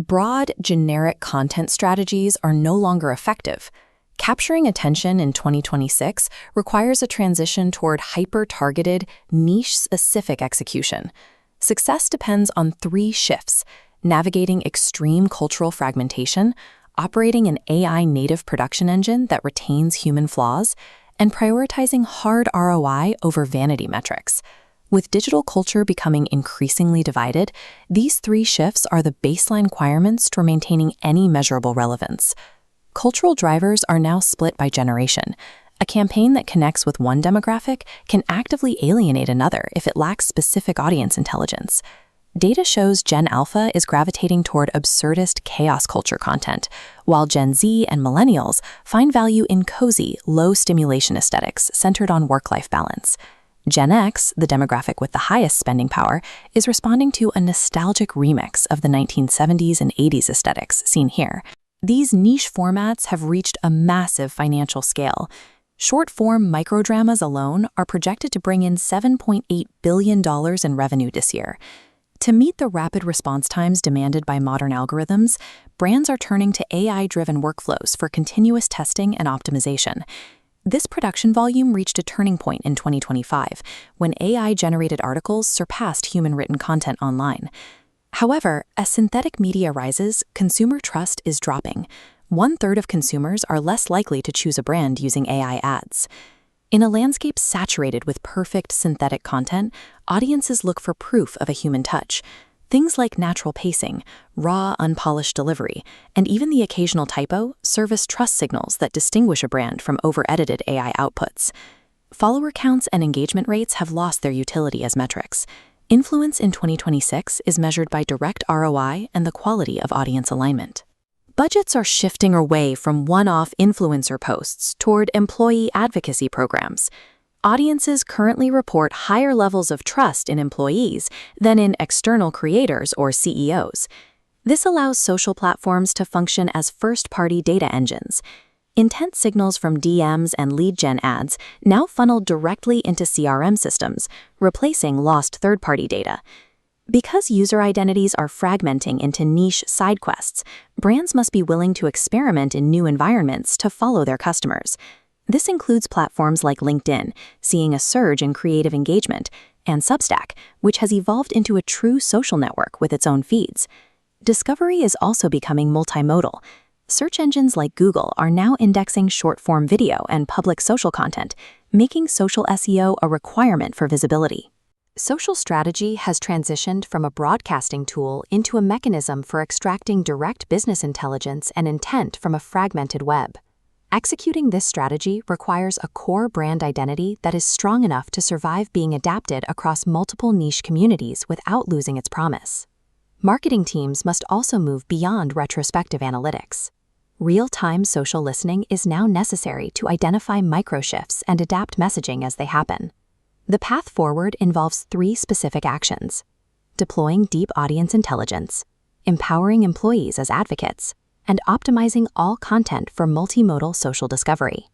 Broad, generic content strategies are no longer effective. Capturing attention in 2026 requires a transition toward hyper-targeted, niche-specific execution. Success depends on three shifts: navigating extreme cultural fragmentation, operating an AI-native production engine that retains human flaws, and prioritizing hard ROI over vanity metrics. With digital culture becoming increasingly divided, these three shifts are the baseline requirements for maintaining any measurable relevance. Cultural drivers are now split by generation. A campaign that connects with one demographic can actively alienate another if it lacks specific audience intelligence. Data shows Gen Alpha is gravitating toward absurdist chaos culture content, while Gen Z and millennials find value in cozy, low-stimulation aesthetics centered on work-life balance. Gen X, the demographic with the highest spending power, is responding to a nostalgic remix of the 1970s and 80s aesthetics seen here. These niche formats have reached a massive financial scale. Short-form microdramas alone are projected to bring in $7.8 billion in revenue this year. To meet the rapid response times demanded by modern algorithms, brands are turning to AI-driven workflows for continuous testing and optimization. This production volume reached a turning point in 2025, when AI-generated articles surpassed human-written content online. However, as synthetic media rises, consumer trust is dropping. One-third of consumers are less likely to choose a brand using AI ads. In a landscape saturated with perfect synthetic content, audiences look for proof of a human touch. Things like natural pacing, raw, unpolished delivery, and even the occasional typo serve as trust signals that distinguish a brand from over-edited AI outputs. Follower counts and engagement rates have lost their utility as metrics. Influence in 2026 is measured by direct ROI and the quality of audience alignment. Budgets are shifting away from one-off influencer posts toward employee advocacy programs. Audiences currently report higher levels of trust in employees than in external creators or CEOs. This allows social platforms to function as first-party data engines. Intent signals from DMs and lead gen ads now funnel directly into CRM systems, replacing lost third-party data. Because user identities are fragmenting into niche side quests, brands must be willing to experiment in new environments to follow their customers. This includes platforms like LinkedIn, seeing a surge in creative engagement, and Substack, which has evolved into a true social network with its own feeds. Discovery is also becoming multimodal. Search engines like Google are now indexing short-form video and public social content, making social SEO a requirement for visibility. Social strategy has transitioned from a broadcasting tool into a mechanism for extracting direct business intelligence and intent from a fragmented web. Executing this strategy requires a core brand identity that is strong enough to survive being adapted across multiple niche communities without losing its promise. Marketing teams must also move beyond retrospective analytics. Real-time social listening is now necessary to identify micro-shifts and adapt messaging as they happen. The path forward involves three specific actions: deploying deep audience intelligence, empowering employees as advocates, and optimizing all content for multimodal social discovery.